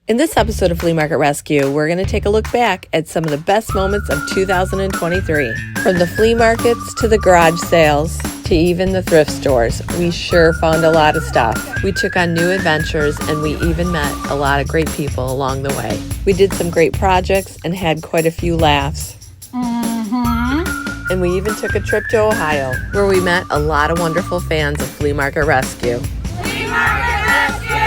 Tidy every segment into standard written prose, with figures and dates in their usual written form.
In this episode of Flea Market Rescue, we're going to take a look back at some of the best moments of 2023. From the flea markets to the garage sales to even the thrift stores, we sure found a lot of stuff. We took on new adventures and we even met a lot of great people along the way. We did some great projects and had quite a few laughs. And we even took a trip to Ohio, where we met a lot of wonderful fans of Flea Market Rescue. Flea Market Rescue!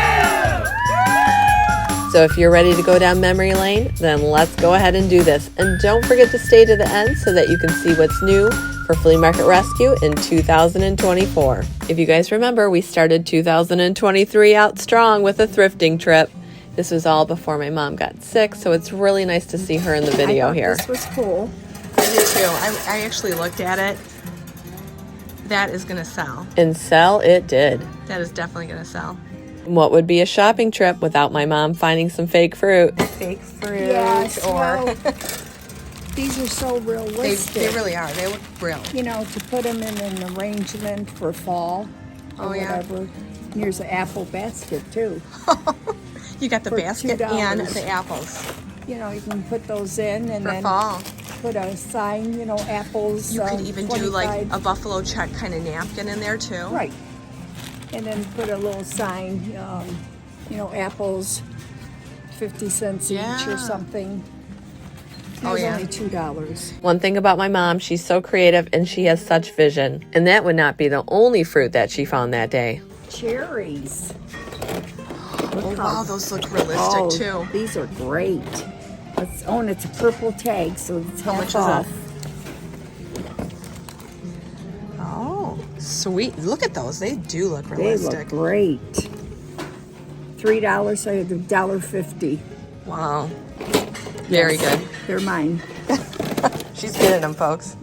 So if you're ready to go down memory lane, then let's go ahead and do this. And don't forget to stay to the end so that you can see what's new for Flea Market Rescue in 2024. If you guys remember, we started 2023 out strong with a thrifting trip. This was all before my mom got sick, so it's really nice to see her in the video here. This was cool. I did too. I actually looked at it. That is going to sell. And sell it did. That is definitely going to sell. What would be a shopping trip without my mom finding some fake fruit? Fake fruit Yes, or... well, these are so realistic. They really are. They look real. You know, to put them in an arrangement for fall or whatever. And here's an apple basket, too. You got the For basket $2. and the apples. You know, you can put those in and For then fall. put a sign, you know, apples. You could even do like 25. a buffalo check kind of napkin in there too. Right. And then put a little sign, you know, apples, 50 cents each Yeah. or something. It Oh, was yeah. only $2. One thing about my mom, she's so creative and she has such vision. And that would not be the only fruit that she found that day. Cherries. Oh wow, those look realistic too. These are great. And it's a purple tag, so it's How half much is off. it? Oh, sweet. Look at those. They do look They realistic. look great. $3, so I had $1.50. Wow. Very Yes, good. They're mine. She's getting them, folks.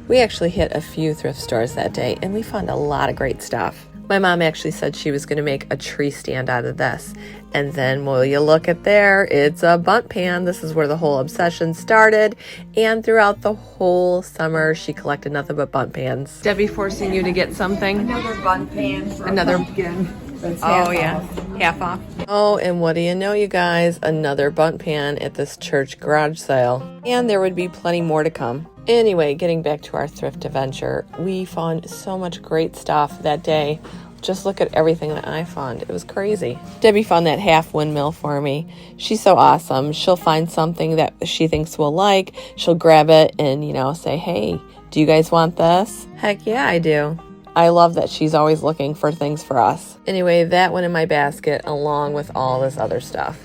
We actually hit a few thrift stores that day and we found a lot of great stuff. My mom actually said she was going to make a tree stand out of this. And then, will you look at there? It's a bunt pan. This is where the whole obsession started. And throughout the whole summer, she collected nothing but bunt pans. Debbie forcing you to get something? Another bun pan for Another- a pumpkin. That's Oh, half yeah. off. Half off. Oh, and what do you know, you guys? Another bunt pan at this church garage sale. And there would be plenty more to come. Anyway, getting back to our thrift adventure, we found so much great stuff that day. Just look at everything that I found. It was crazy. Debbie found that half windmill for me. She's so awesome. She'll find something that she thinks we'll like. She'll grab it and, say, hey, do you guys want this? Heck yeah, I do. I love that she's always looking for things for us. Anyway, that went in my basket along with all this other stuff.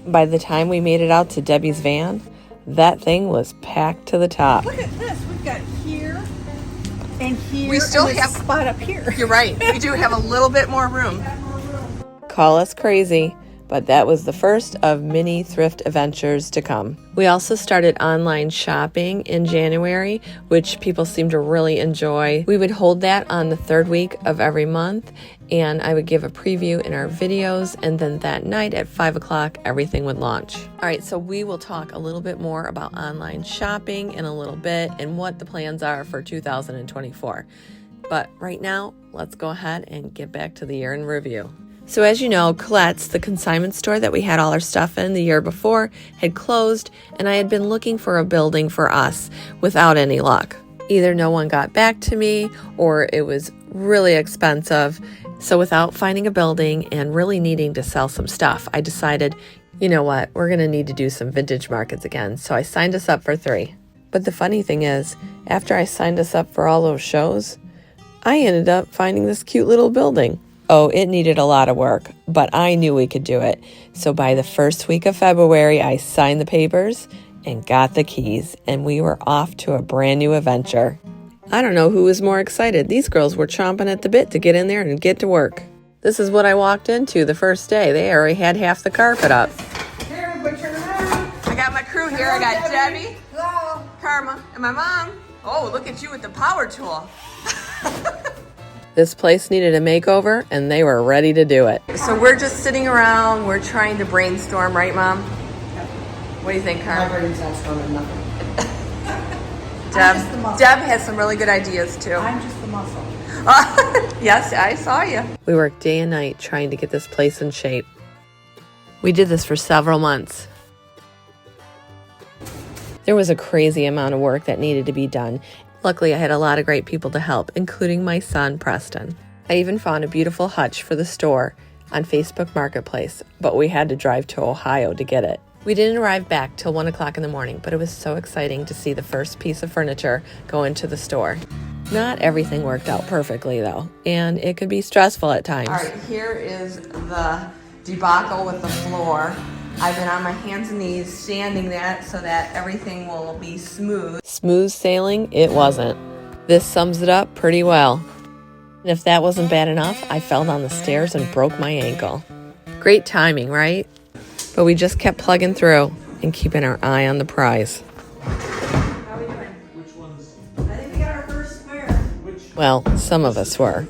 By the time we made it out to Debbie's van, that thing was packed to the top. Look at this. We've got here and here. We still and this have- spot up here. You're right. We do have a little bit more room. Call us crazy, but that was the first of many thrift adventures to come. We also started online shopping in January, which people seem to really enjoy. We would hold that on the third week of every month, and I would give a preview in our videos, and then that night at 5 o'clock, everything would launch. All right, so we will talk a little bit more about online shopping in a little bit and what the plans are for 2024. But right now, let's go ahead and get back to the year in review. So as you know, Colette's, the consignment store that we had all our stuff in the year before, had closed, and I had been looking for a building for us without any luck. Either no one got back to me or it was really expensive. So without finding a building and really needing to sell some stuff, I decided, you know what, we're going to need to do some vintage markets again. So I signed us up for 3. But the funny thing is, after I signed us up for all those shows, I ended up finding this cute little building. Oh, it needed a lot of work, but I knew we could do it. So by the first week of February, I signed the papers and got the keys, and we were off to a brand new adventure. I don't know who was more excited. These girls were chomping at the bit to get in there and get to work. This is what I walked into the first day. They already had half the carpet up. I got my crew here. I got Debbie, Karma, and my mom. Oh, look at you with the power tool. This place needed a makeover, and they were ready to do it. So we're just sitting around. We're trying to brainstorm, right, Mom? What do you think, Karma? My brain's not strong enough. just the muscle. Deb has some really good ideas too. I'm just the muscle. Yes, I saw you. We worked day and night trying to get this place in shape. We did this for several months. There was a crazy amount of work that needed to be done. Luckily, I had a lot of great people to help, including my son, Preston. I even found a beautiful hutch for the store on Facebook Marketplace, but we had to drive to Ohio to get it. We didn't arrive back till 1 o'clock in the morning, but it was so exciting to see the first piece of furniture go into the store. Not everything worked out perfectly, though, and it could be stressful at times. All right, here is the debacle with the floor. I've been on my hands and knees sanding that so that everything will be smooth. Smooth sailing, it wasn't. This sums it up pretty well. And if that wasn't bad enough, I fell down the stairs and broke my ankle. Great timing, right? But we just kept plugging through and keeping our eye on the prize. How are we doing? Which ones? I think we got our first square. Well, some of us were.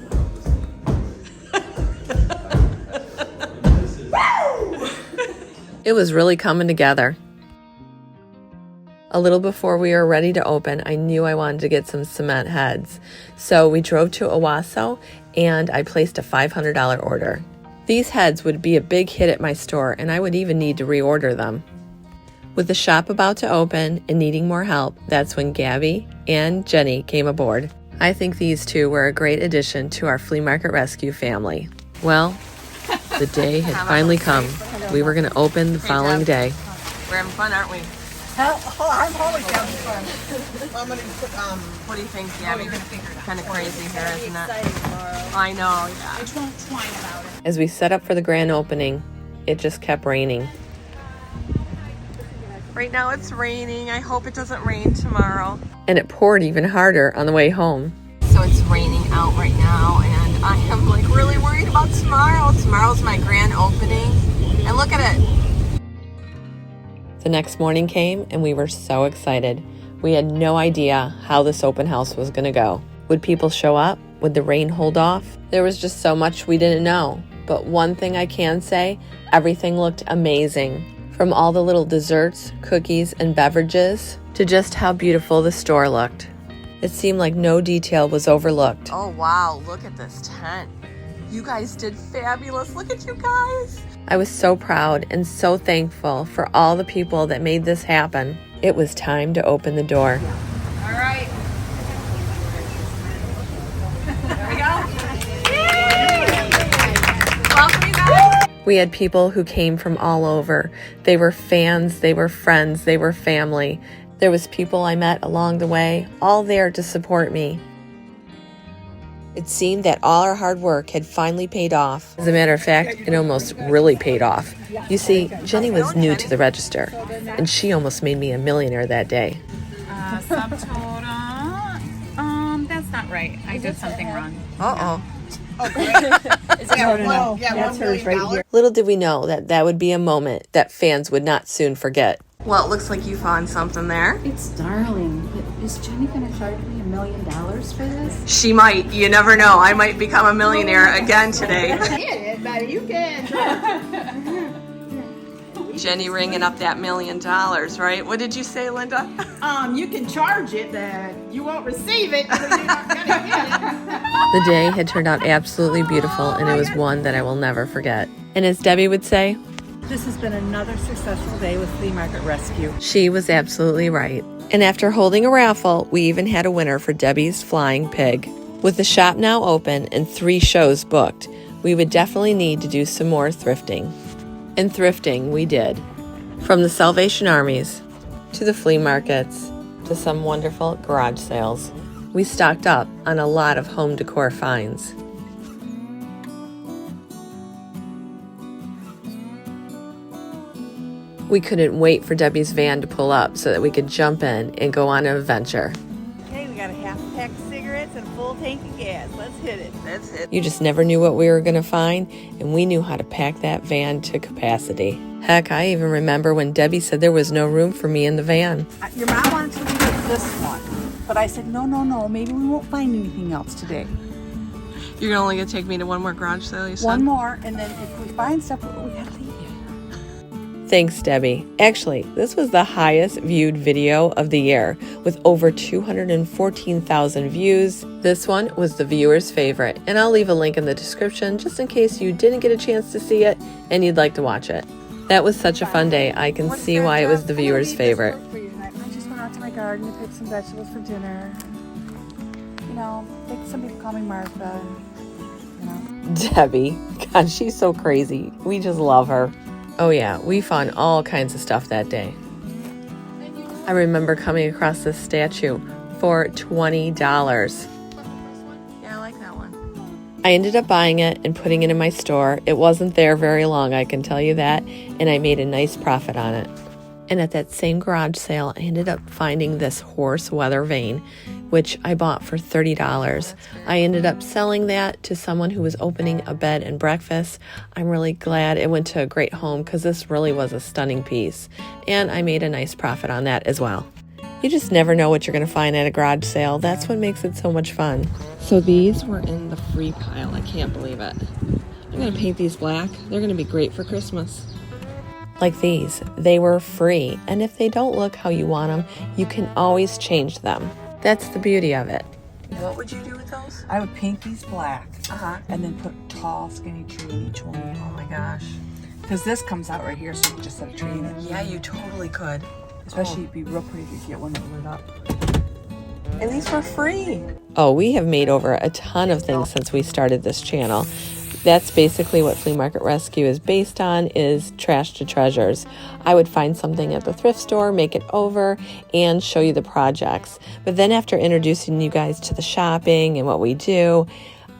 It was really coming together. A little before we were ready to open, I knew I wanted to get some cement heads. So we drove to Owasso and I placed a $500 order. These heads would be a big hit at my store and I would even need to reorder them. With the shop about to open and needing more help, that's when Gabby and Jenny came aboard. I think these two were a great addition to our Flea Market Rescue family. Well, the day had finally come. We were going to open the following day. We're having fun, aren't we? I'm always having fun. I'm gonna put, what do you think, Gabby? Kind of crazy here, isn't it? I know, yeah. I won't whine about it. As we set up for the grand opening, it just kept raining. Right now it's raining. I hope it doesn't rain tomorrow. And it poured even harder on the way home. So it's raining out right now, and I am like really worried about tomorrow. Tomorrow's my grand opening, and look at it. The next morning came and we were so excited. We had no idea how this open house was going to go. Would people show up? Would the rain hold off? There was just so much we didn't know. But one thing I can say, everything looked amazing. From all the little desserts, cookies, and beverages, to just how beautiful the store looked. It seemed like no detail was overlooked. Oh wow, look at this tent. You guys did fabulous. Look at you guys. I was so proud and so thankful for all the people that made this happen. It was time to open the door. All right. There we go. Yay! Welcome, you guys. We had people who came from all over. They were fans, they were friends, they were family. There was people I met along the way, all there to support me. It seemed that all our hard work had finally paid off. As a matter of fact, it almost really paid off. You see, Jenny was new to the register, and she almost made me a millionaire that day. Subtotal. That's not right. I did something wrong. Uh-oh. No, that's hers right here. Little did we know that that would be a moment that fans would not soon forget. Well, it looks like you found something there. It's darling. Is Jenny going to charge me $1 million for this? She might. You never know. I might become a millionaire again today. You can. Jenny ringing up that $1 million, right? What did you say, Linda? You can charge it, but you won't receive it, so you're not gonna get it. The day had turned out absolutely beautiful, and it was one that I will never forget. And as Debbie would say, this has been another successful day with Flea Market Rescue. she was absolutely right. And after holding a raffle, we even had a winner for Debbie's Flying Pig. With the shop now open and 3 shows booked, we would definitely need to do some more thrifting. And thrifting we did. From the Salvation Armies, to the flea markets, to some wonderful garage sales. We stocked up on a lot of home decor finds. We couldn't wait for Debbie's van to pull up so that we could jump in and go on an adventure. Okay, we got a half a pack of cigarettes and a full tank of gas. Let's hit it. That's it. You just never knew what we were going to find, and we knew how to pack that van to capacity. Heck, I even remember when Debbie said there was no room for me in the van. Your mom wanted to leave it this one, but I said, no, maybe we won't find anything else today. You're only going to take me to one more garage sale, you said? One more, and then if we find stuff, we gotta leave you. Thanks, Debbie. Actually, this was the highest viewed video of the year with over 214,000 views. This one was the viewer's favorite, and I'll leave a link in the description just in case you didn't get a chance to see it and you'd like to watch it. That was such a fun day. I can see why it was the viewers' favorite. I just went out to my garden to pick some vegetables for dinner. You know, like some people call me Martha. You know. Debbie, God, she's so crazy. We just love her. Oh yeah, we found all kinds of stuff that day. I remember coming across this statue for $20. Yeah, I like that one. I ended up buying it and putting it in my store. It wasn't there very long, I can tell you that, and I made a nice profit on it. And at that same garage sale, I ended up finding this horse weather vane, which I bought for $30. I ended up selling that to someone who was opening a bed and breakfast. I'm really glad it went to a great home because this really was a stunning piece. And I made a nice profit on that as well. You just never know what you're going to find at a garage sale. That's what makes it so much fun. So these were in the free pile. I can't believe it. I'm going to paint these black. They're going to be great for Christmas. Like these, they were free. And if they don't look how you want them, you can always change them. That's the beauty of it. What would you do with those? I would paint these black Uh-huh. and then put a tall, skinny tree in each one. Oh my gosh. Because this comes out right here, so you can just set a tree in it. Yeah, you totally could. Especially it'd be real pretty if you get one that lit up. And these were free. Oh, we have made over a ton of things since we started this channel. That's basically what Flea Market Rescue is based on, is trash to treasures. I would find something at the thrift store, make it over, and show you the projects. But then after introducing you guys to the shopping and what we do,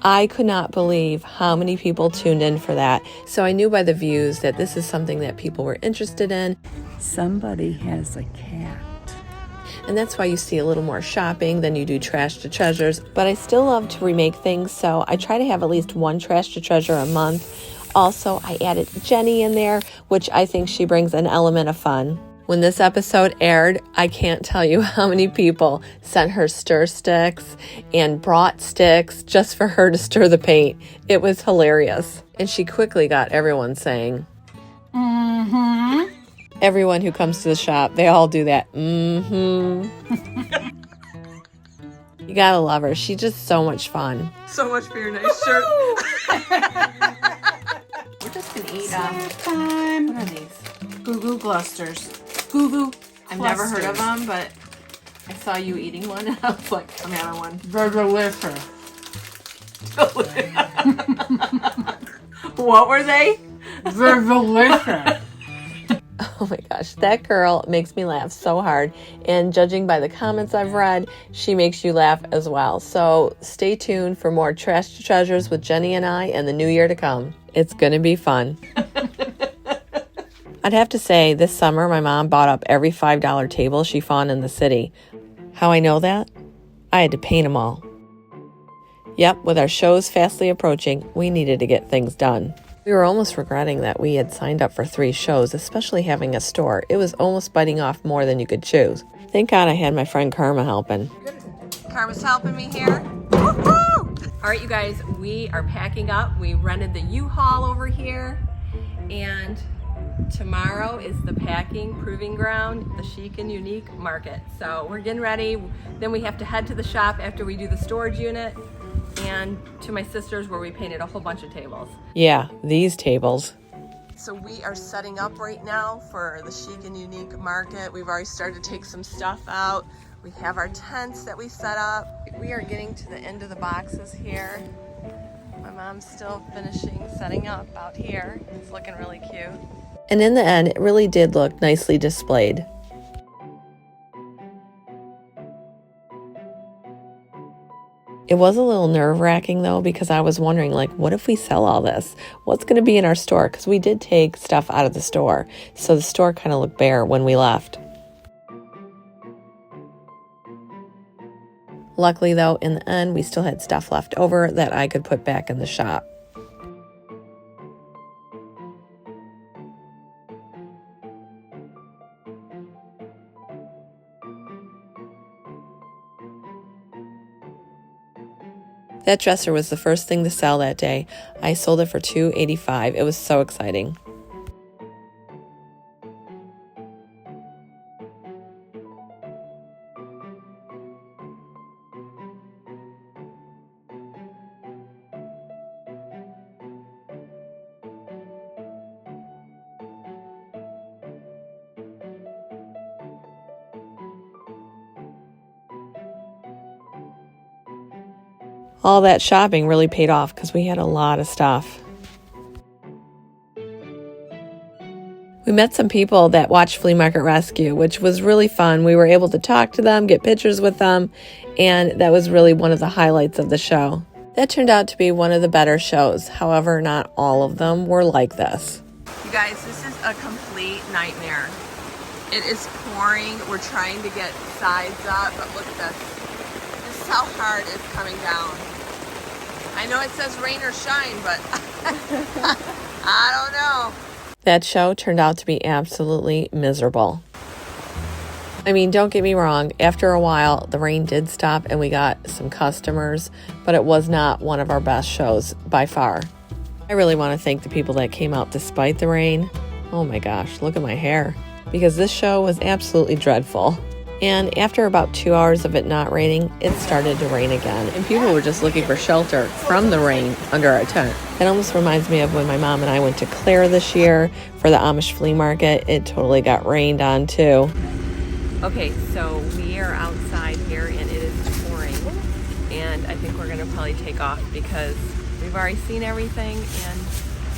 I could not believe how many people tuned in for that. So I knew by the views that this is something that people were interested in. Somebody has a cat. And that's why you see a little more shopping than you do trash to treasures. But I still love to remake things, so I try to have at least one trash to treasure a month. Also, I added Jenny in there, which I think she brings an element of fun. When this episode aired, I can't tell you how many people sent her stir sticks and brought sticks just for her to stir the paint. It was hilarious. And she quickly got everyone saying, "Mm-hmm." Everyone who comes to the shop, they all do that. Mm-hmm. You gotta love her. She's just so much fun. So much for your nice shirt. We're just gonna eat Time. what are these? Goo Goo Glusters. Goo Goo. I've never heard of them, but I saw you eating one and I was like, I'm having one. They're delicious. What were they? They're delicious. Oh my gosh, that girl makes me laugh so hard. And judging by the comments I've read, she makes you laugh as well. So stay tuned for more Trash to Treasures with Jenny and I in the new year to come. It's gonna be fun. I'd have to say, this summer my mom bought up every $5 table she found in the city. How I know that? I had to paint them all. Yep, with our shows fastly approaching, we needed to get things done. We were almost regretting that we had signed up for 3 shows, especially having a store. It was almost biting off more than you could choose. Thank God I had my friend Karma helping. Karma's helping me here. Woo-hoo! All right, you guys, we are packing up. We rented the U-Haul over here, and tomorrow is the packing proving ground, the Chic and Unique Market. So we're getting ready. Then we have to head to the shop after we do the storage unit, and to my sister's where we painted a whole bunch of tables. Yeah, these tables. So we are setting up right now for the Chic and Unique Market. We've already started to take some stuff out. We have our tents that we set up. We are getting to the end of the boxes here. My mom's still finishing setting up out here. It's looking really cute. And in the end, it really did look nicely displayed. It was a little nerve-wracking though, because I was wondering, like, what if we sell all this? What's going to be in our store? Because we did take stuff out of the store, so the store kind of looked bare when we left. Luckily though, in the end, we still had stuff left over that I could put back in the shop. That dresser was the first thing to sell that day. I sold it for $285. It was so exciting. all that shopping really paid off because we had a lot of stuff. We met some people that watched Flea Market Rescue, which was really fun. We were able to talk to them, get pictures with them, and that was really one of the highlights of the show. That turned out to be one of the better shows. However, not all of them were like this. You guys, this is a complete nightmare. It is pouring. We're trying to get sides up, but look at this. This is how hard it's coming down. I know it says rain or shine, but I don't know. That show turned out to be absolutely miserable. I mean, don't get me wrong, after a while, the rain did stop and we got some customers, but it was not one of our best shows by far. I really want to thank the people that came out despite the rain. Oh my gosh, look at my hair. Because this show was absolutely dreadful. And after about 2 hours of it not raining, it started to rain again. And people were just looking for shelter from the rain under our tent. It almost reminds me of when my mom and I went to Claire this year for the Amish flea market. It totally got rained on too. Okay, so we are outside here and it is pouring. And I think we're gonna probably take off because we've already seen everything and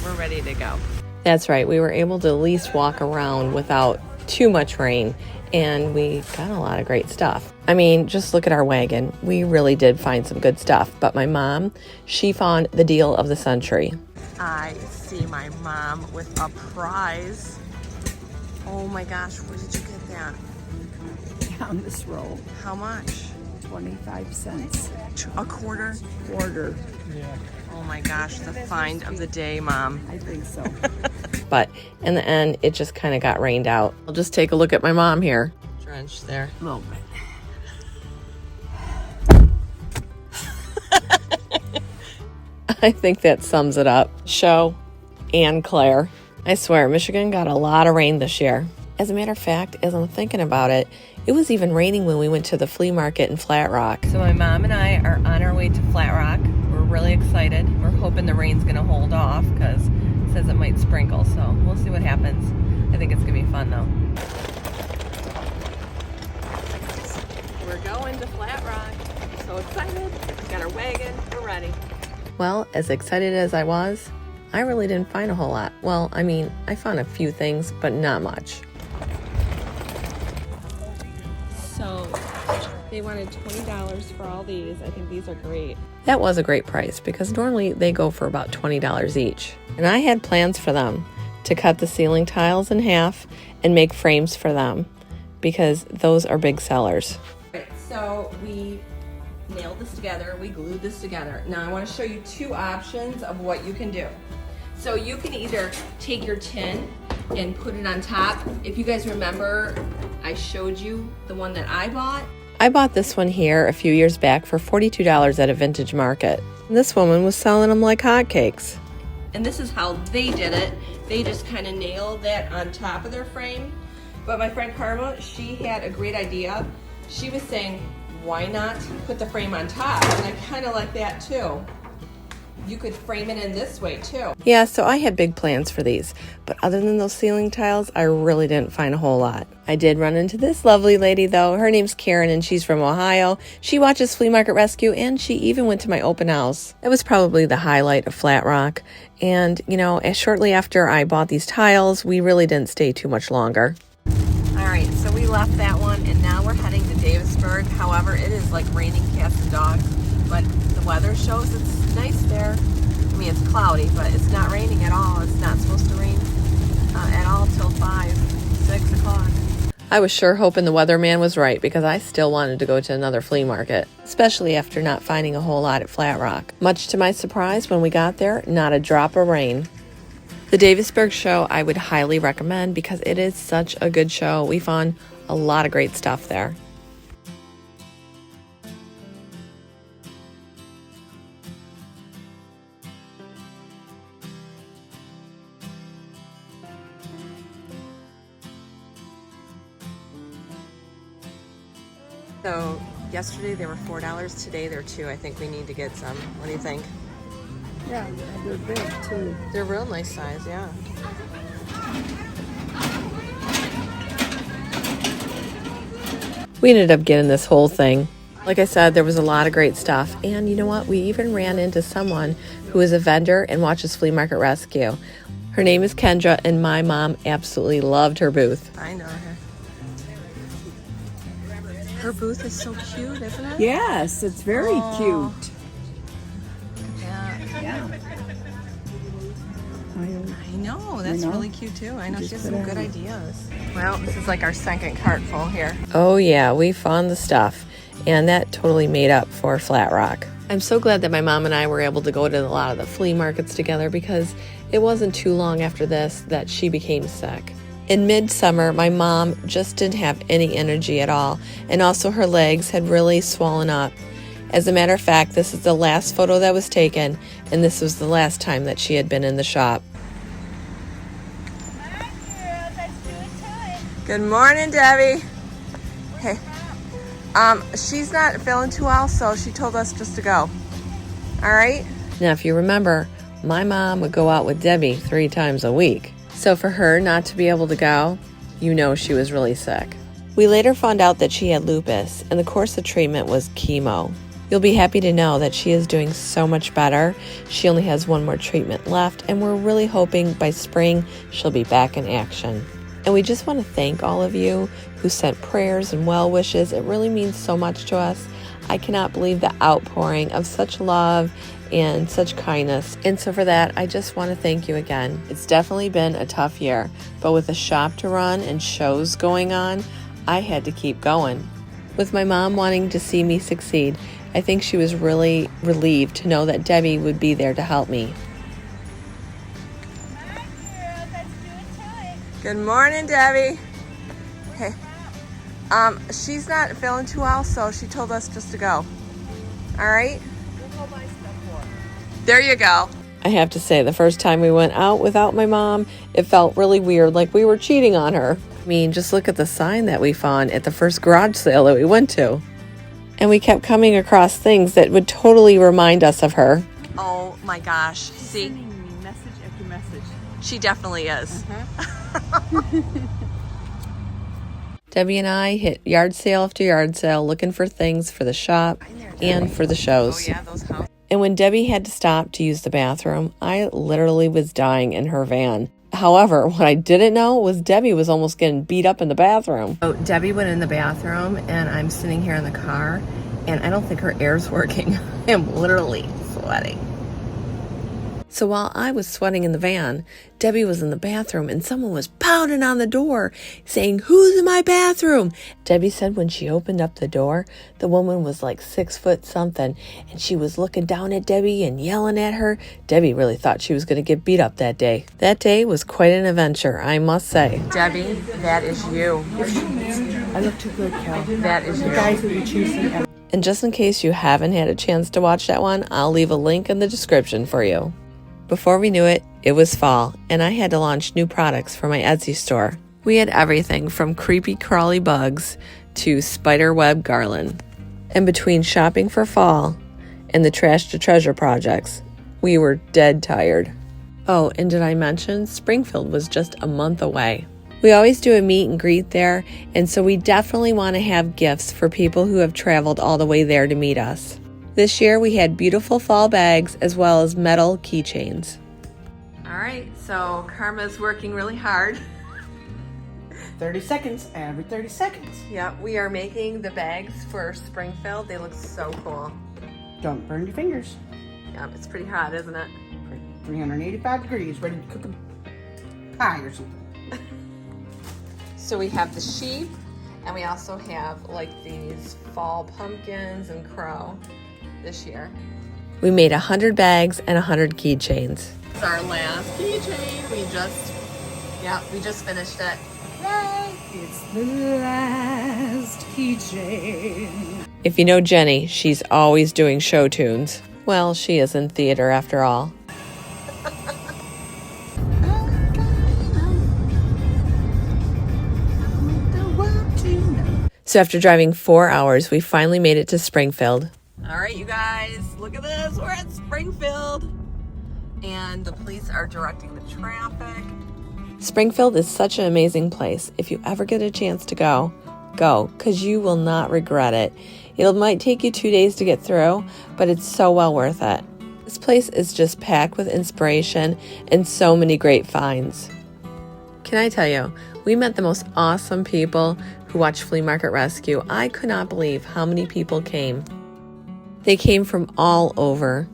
we're ready to go. That's right, we were able to at least walk around without too much rain. And we got a lot of great stuff. I mean, just look at our wagon. We really did find some good stuff. But my mom, she found the deal of the century. I see my mom with a prize. Oh my gosh, where did you get that? Down this row, How much? 25 cents. A quarter? Quarter, Oh my gosh, the find of the day, Mom. I think so. But in the end, it just kind of got rained out. I'll just take a look at my mom here. Drenched there. A little bit. I think that sums it up. Show and Claire. I swear, Michigan got a lot of rain this year. As a matter of fact, as I'm thinking about it, it was even raining when we went to the flea market in Flat Rock. So my mom and I are on our way to Flat Rock. We're really excited. We're hoping the rain's gonna hold off because it says it might sprinkle, so we'll see what happens. I think it's gonna be fun though. We're going to Flat Rock. So excited. We got our wagon. We're ready. Well, as excited as I was, I really didn't find a whole lot. Well, I mean, I found a few things, but not much. So they wanted $20 for all these. I think these are great. That was a great price because normally they go for about $20 each. And I had plans for them to cut the ceiling tiles in half and make frames for them because those are big sellers. Right, so we nailed this together, we glued this together. Now I want to show you two options of what you can do. So you can either take your tin and put it on top. If you guys remember, I showed you the one that I bought. I bought this one here a few years back for $42 at a vintage market. This woman was selling them like hotcakes. And this is how they did it. They just kind of nailed that on top of their frame. But my friend Karma, she had a great idea. She was saying, why not put the frame on top? And I kind of like that too. You could frame it in this way too. Yeah, so I had big plans for these, but other than those ceiling tiles, I really didn't find a whole lot. I did run into this lovely lady though. Her name's Karen and she's from Ohio. She watches Flea Market Rescue and she even went to my open house. It was probably the highlight of Flat Rock. And, you know, shortly after I bought these tiles, we really didn't stay too much longer. All right, so we left that one and now we're heading to Davisburg. However, it is like raining cats and dogs, but the weather shows it's nice there. I mean, it's cloudy, but it's not raining at all. It's not supposed to rain at all till 6 o'clock. I was sure hoping the weatherman was right because I still wanted to go to another flea market, especially after not finding a whole lot at Flat Rock. Much to my surprise, when we got there, not a drop of rain. The Davisburg show I would highly recommend because it is such a good show. We found a lot of great stuff there. So yesterday they were $4. Today they're $2. I think we need to get some. What do you think? Yeah, they're big too. They're real nice size, yeah. We ended up getting this whole thing. Like I said, there was a lot of great stuff. And you know what? We even ran into someone who is a vendor and watches Flea Market Rescue. Her name is Kendra, and my mom absolutely loved her booth. I know her. Her booth is so cute, isn't it? Yes, it's very cute. Yeah. I know, that's know. really cute too. I know she Just has put some it good on. ideas. Well, this is like our second cart full here. Oh yeah, we found the stuff, and that totally made up for Flat Rock. I'm so glad that my mom and I were able to go to a lot of the flea markets together, because it wasn't too long after this that she became sick. In midsummer, my mom just didn't have any energy at all, and also her legs had really swollen up. As a matter of fact, this is the last photo that was taken, and this was the last time that she had been in the shop. Good morning, Debbie. Hey, she's not feeling too well, so she told us just to go. All right? Now, if you remember, my mom would go out with Debbie 3 times a week. So for her not to be able to go, you know she was really sick. We later found out that she had lupus, and the course of treatment was chemo. You'll be happy to know that she is doing so much better. She only has 1 more treatment left, and we're really hoping by spring she'll be back in action. And we just want to thank all of you who sent prayers and well wishes. It really means so much to us. I cannot believe the outpouring of such love and such kindness. And so for that, I just want to thank you again. It's definitely been a tough year, but with a shop to run and shows going on, I had to keep going. With my mom wanting to see me succeed, I think she was really relieved to know that Debbie would be there to help me. Good morning, Debbie. Hey, she's not feeling too well, so she told us just to go. All right? There you go. I have to say, the first time we went out without my mom, it felt really weird, like we were cheating on her. I mean, just look at the sign that we found at the first garage sale that we went to. And we kept coming across things that would totally remind us of her. Oh my gosh. See? Message after message. She definitely is. Debbie and I hit yard sale after yard sale looking for things for the shop and for the shows. Oh yeah, those houses. And when Debbie had to stop to use the bathroom, I literally was dying in her van. However, what I didn't know was Debbie was almost getting beat up in the bathroom. So Debbie went in the bathroom, and I'm sitting here in the car, and I don't think her air's working. I am literally sweating. So while I was sweating in the van, Debbie was in the bathroom, and someone was pounding on the door saying, "Who's in my bathroom?" Debbie said when she opened up the door, the woman was like 6 foot something, and she was looking down at Debbie and yelling at her. Debbie really thought she was going to get beat up that day. That day was quite an adventure, I must say. Debbie, that is you. I look too good, Cal. That is you. Guys will be choosing. And just in case you haven't had a chance to watch that one, I'll leave a link in the description for you. Before we knew it, it was fall, and I had to launch new products for my Etsy store. We had everything from creepy crawly bugs to spider web garland. And between shopping for fall and the trash to treasure projects, we were dead tired. Oh, and did I mention Springfield was just a month away? We always do a meet and greet there, and so we definitely want to have gifts for people who have traveled all the way there to meet us. This year we had beautiful fall bags as well as metal keychains. All right, so Karma's working really hard. 30 seconds, every 30 seconds. Yeah, we are making the bags for Springfield. They look so cool. Don't burn your fingers. Yeah, it's pretty hot, isn't it? 385 degrees, ready to cook a pie or something. So we have the sheep, and we also have like these fall pumpkins and crow this year. We made 100 bags and 100 keychains. It's our last keychain. We just finished it. Yay! It's the last keychain. If you know Jenny, she's always doing show tunes. Well, she is in theater after all. So after driving 4 hours, we finally made it to Springfield. All right, you guys, look at this. We're at Springfield. And the police are directing the traffic. Springfield is such an amazing place. If you ever get a chance to go, because you will not regret it. It might take you 2 days to get through, but it's so well worth it. This place is just packed with inspiration and so many great finds. Can I tell you, we met the most awesome people who watched Flea Market Rescue. I could not believe how many people came. They came from all over.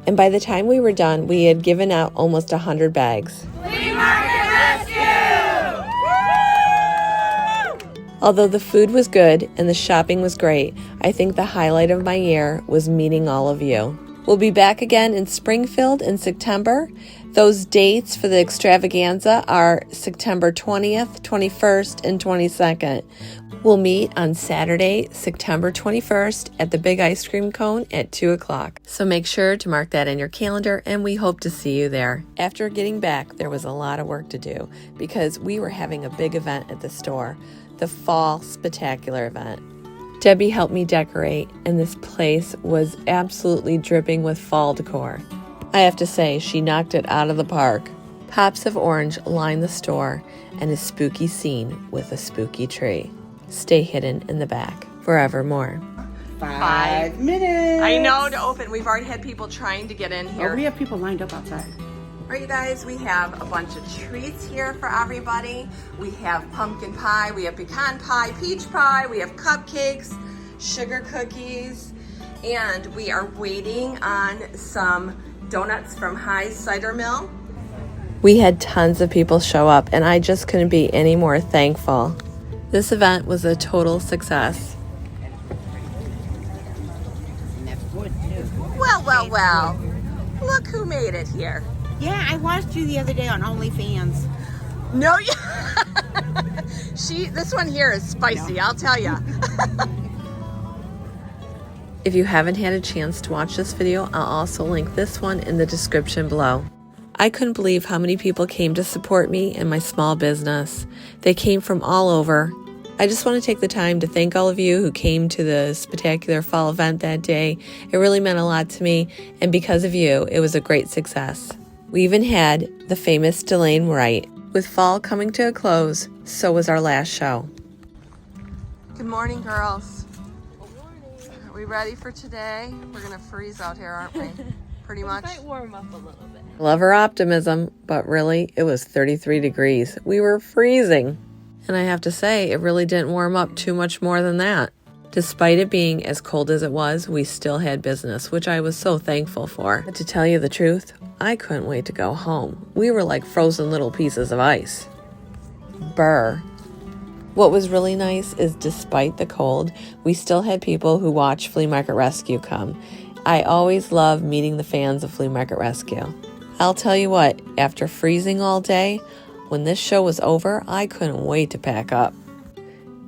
And by the time we were done, we had given out almost 100 bags. Flea Market Rescue! Although the food was good and the shopping was great, I think the highlight of my year was meeting all of you. We'll be back again in Springfield in September. Those dates for the extravaganza are September 20th, 21st, and 22nd. We'll meet on Saturday, September 21st at the Big Ice Cream Cone at 2 o'clock. So make sure to mark that in your calendar, and we hope to see you there. After getting back, there was a lot of work to do because we were having a big event at the store, the Fall Spectacular event. Debbie helped me decorate, and this place was absolutely dripping with fall decor. I have to say, she knocked it out of the park. Pops of orange line the store, and a spooky scene with a spooky tree. Stay hidden in the back forevermore. 5 minutes. I know to open. We've already had people trying to get in here. Oh, we have people lined up outside. All right, you guys, we have a bunch of treats here for everybody. We have pumpkin pie, we have pecan pie, peach pie, we have cupcakes, sugar cookies, and we are waiting on some donuts from High Cider Mill. We had tons of people show up, and I just couldn't be any more thankful. This event was a total success. Well, look who made it here. Yeah, I watched you the other day on OnlyFans. No, this one here is spicy, I'll tell ya. If you haven't had a chance to watch this video, I'll also link this one in the description below. I couldn't believe how many people came to support me and my small business. They came from all over. I just want to take the time to thank all of you who came to the spectacular fall event that day. It really meant a lot to me, and because of you, it was a great success. We even had the famous Delane Wright. With fall coming to a close, so was our last show. Good morning, girls. Are we ready for today? We're gonna freeze out here, aren't we? Pretty much. Might warm up a little bit. Love her optimism, but really, it was 33 degrees. We were freezing. And I have to say, it really didn't warm up too much more than that. Despite it being as cold as it was, we still had business, which I was so thankful for. But to tell you the truth, I couldn't wait to go home. We were like frozen little pieces of ice. Brr. What was really nice is despite the cold, we still had people who watch Flea Market Rescue come. I always love meeting the fans of Flea Market Rescue. I'll tell you what, after freezing all day, when this show was over, I couldn't wait to pack up.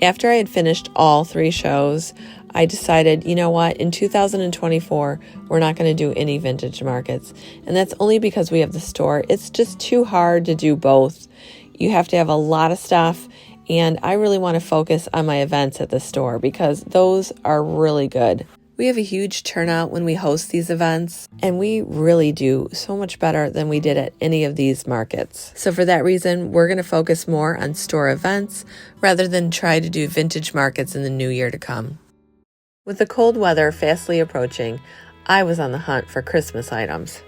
After I had finished all 3 shows, I decided, you know what, in 2024, we're not going to do any vintage markets. And that's only because we have the store. It's just too hard to do both. You have to have a lot of stuff, and I really want to focus on my events at the store because those are really good. We have a huge turnout when we host these events, and we really do so much better than we did at any of these markets. So for that reason, we're going to focus more on store events rather than try to do vintage markets in the new year to come. With the cold weather fastly approaching, I was on the hunt for Christmas items.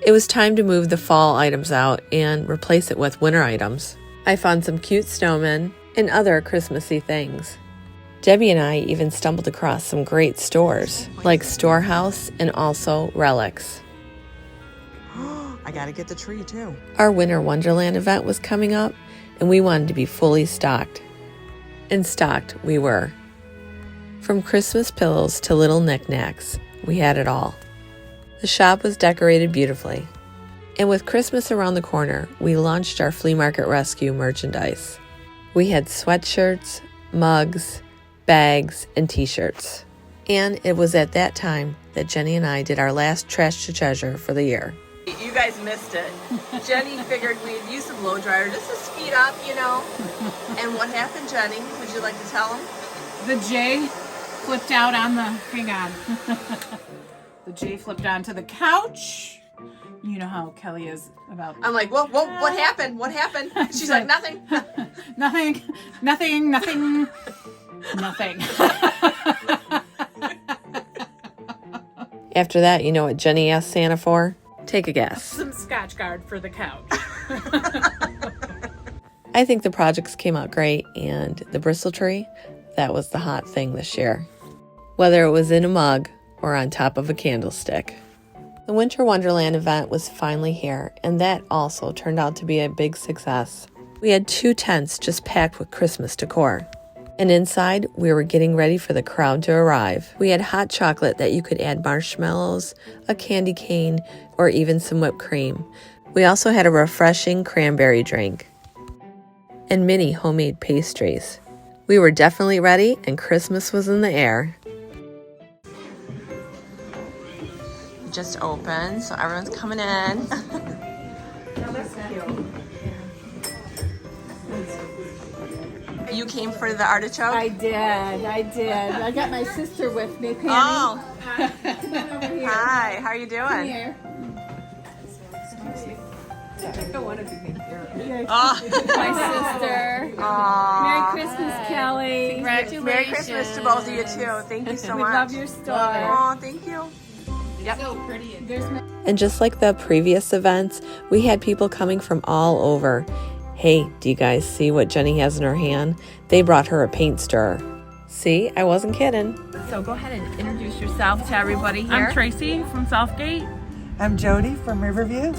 It was time to move the fall items out and replace it with winter items. I found some cute snowmen and other Christmassy things. Debbie and I even stumbled across some great stores, like Storehouse and also Relics. I gotta get the tree too. Our Winter Wonderland event was coming up, and we wanted to be fully stocked. And stocked we were. From Christmas pillows to little knickknacks, we had it all. The shop was decorated beautifully. And with Christmas around the corner, we launched our Flea Market Rescue merchandise. We had sweatshirts, mugs, bags, and t-shirts. And it was at that time that Jenny and I did our last Trash to Treasure for the year. You guys missed it. Jenny figured we'd use a blow dryer just to speed up, you know. And what happened, Jenny? Would you like to tell them? The J flipped out on the, hang on. The J flipped onto the couch. You know how Kelly is about. I'm like, whoa, what happened? What happened? She's like, nothing. Nothing. After that, you know what Jenny asked Santa for? Take a guess. Some Scotch Guard for the couch. I think the projects came out great, and the Bristol tree, that was the hot thing this year. Whether it was in a mug or on top of a candlestick. The Winter Wonderland event was finally here, and that also turned out to be a big success. We had 2 tents just packed with Christmas decor. And inside, we were getting ready for the crowd to arrive. We had hot chocolate that you could add marshmallows, a candy cane, or even some whipped cream. We also had a refreshing cranberry drink. And mini homemade pastries. We were definitely ready, and Christmas was in the air. Just opened, so everyone's coming in. You came for the artichoke? I did. I got my sister with me, Penny. Oh, Come on over here. hi. How are you doing? Come here. Oh, My sister. aw. Merry Christmas, Kelly. Congratulations. Merry Christmas to both of you too. Thank you so We much. love your store. Oh, thank you. And just like the previous events, we had people coming from all over. Hey, do you guys see what Jenny has in her hand? They brought her a paint stirrer. See, I wasn't kidding. So go ahead and introduce yourself to everybody here. I'm Tracy from Southgate. I'm Jody from Riverview.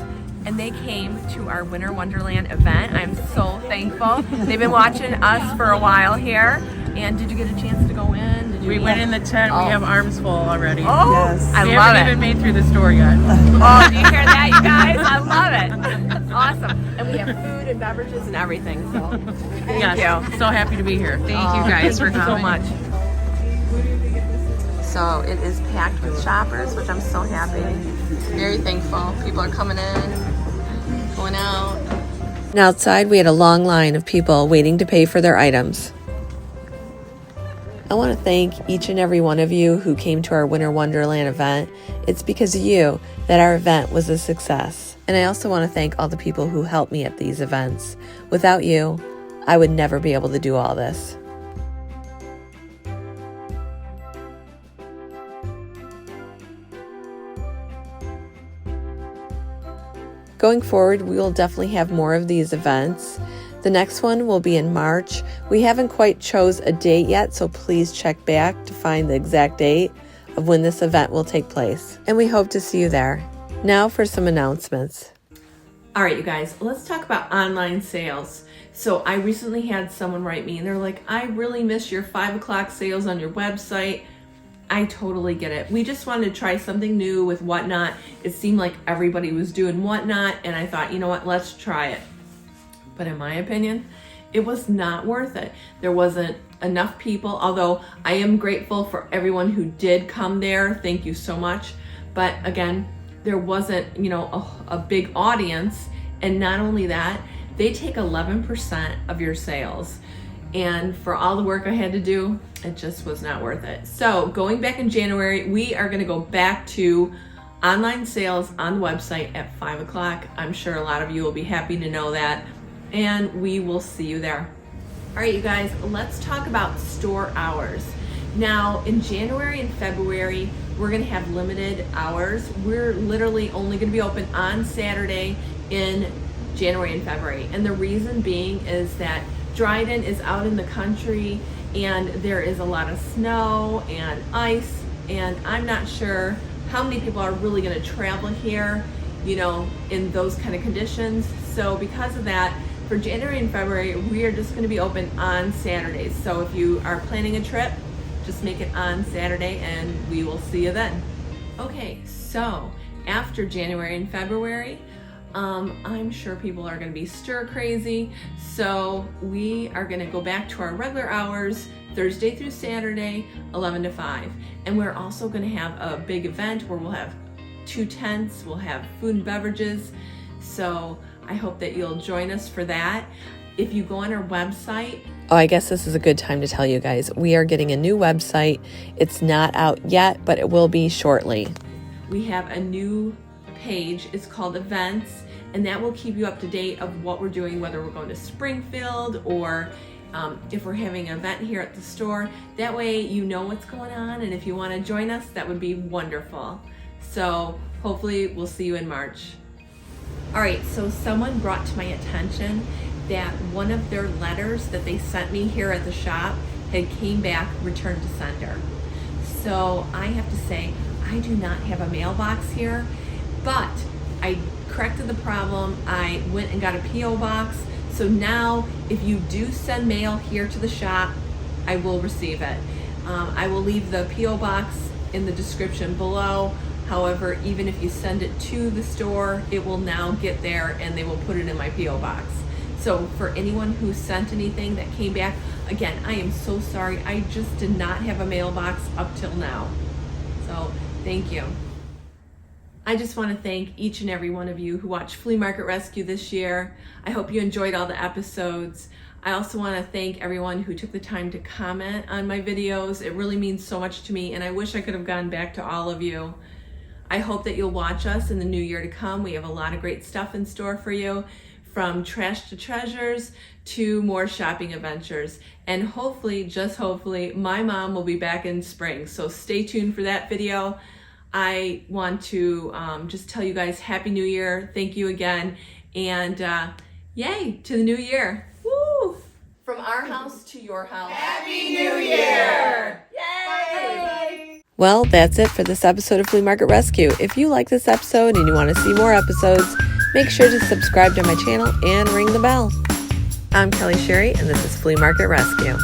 And they came to our Winter Wonderland event. I'm so thankful. They've been watching us for a while here. And did you get a chance to go in? Did you We went in the tent. Oh. We have arms full already. Oh, Yes. I We love haven't it. even made through the store yet. Oh, do you hear that, you guys? I love it. Awesome. And we have food and beverages and everything. So thank you. So happy to be here. Thank you guys for Thank you so coming. much. So it is packed with shoppers, which I'm so happy. Very thankful. People are coming in, going out. And outside, we had a long line of people waiting to pay for their items. I want to thank each and every one of you who came to our Winter Wonderland event. It's because of you that our event was a success. And I also want to thank all the people who helped me at these events. Without you, I would never be able to do all this. Going forward, we will definitely have more of these events. The next one will be in March. We haven't quite chose a date yet, so please check back to find the exact date of when this event will take place. And we hope to see you there. Now for some announcements. All right, you guys, let's talk about online sales. So I recently had someone write me and they're like, I really miss your 5 o'clock sales on your website. I totally get it. We just wanted to try something new with Whatnot. It seemed like everybody was doing Whatnot, and I thought, you know what, let's try it. But in my opinion, it was not worth it. There wasn't enough people, although I am grateful for everyone who did come there. Thank you so much. But again, there wasn't, a big audience. And not only that, they take 11% of your sales. And for all the work I had to do, it just was not worth it. So going back in January, we are gonna go back to online sales on the website at 5 o'clock. I'm sure a lot of you will be happy to know that, and we will see you there. All right, you guys, let's talk about store hours. Now, in January and February, we're gonna have limited hours. We're literally only gonna be open on Saturday in January and February. And the reason being is that Dryden is out in the country and there is a lot of snow and ice, and I'm not sure how many people are really gonna travel here, in those kind of conditions. So because of that, for January and February, we are just gonna be open on Saturdays. So if you are planning a trip, just make it on Saturday and we will see you then. Okay, so after January and February, I'm sure people are going to be stir crazy, so we are going to go back to our regular hours, Thursday through Saturday, 11 to 5. And we're also going to have a big event where we'll have 2 tents, we'll have food and beverages, so I hope that you'll join us for that. If you go on our website, Oh, I guess this is a good time to tell you guys, we are getting a new website. It's not out yet, but it will be shortly. We have a new page. It's called Events, and that will keep you up to date of what we're doing, whether we're going to Springfield or if we're having an event here at the store. That way you know what's going on, and if you want to join us, that would be wonderful. So hopefully we'll see you in March. All right, so someone brought to my attention that one of their letters that they sent me here at the shop had came back returned to sender. So I have to say, I do not have a mailbox here, but I corrected the problem. I went and got a P.O. box. So now if you do send mail here to the shop, I will receive it. I will leave the P.O. box in the description below. However, even if you send it to the store, it will now get there and they will put it in my P.O. box. So for anyone who sent anything that came back, again, I am so sorry. I just did not have a mailbox up till now. So thank you. I just want to thank each and every one of you who watched Flea Market Rescue this year. I hope you enjoyed all the episodes. I also want to thank everyone who took the time to comment on my videos. It really means so much to me, and I wish I could have gone back to all of you. I hope that you'll watch us in the new year to come. We have a lot of great stuff in store for you, from trash to treasures to more shopping adventures. And hopefully, just hopefully, my mom will be back in spring. So stay tuned for that video. I want to just tell you guys Happy New Year. Thank you again. And yay to the new year. Woo! From our house to your house. Happy New Year! Yay! Well, that's it for this episode of Flea Market Rescue. If you like this episode and you want to see more episodes, make sure to subscribe to my channel and ring the bell. I'm Kelly Sherry, and this is Flea Market Rescue.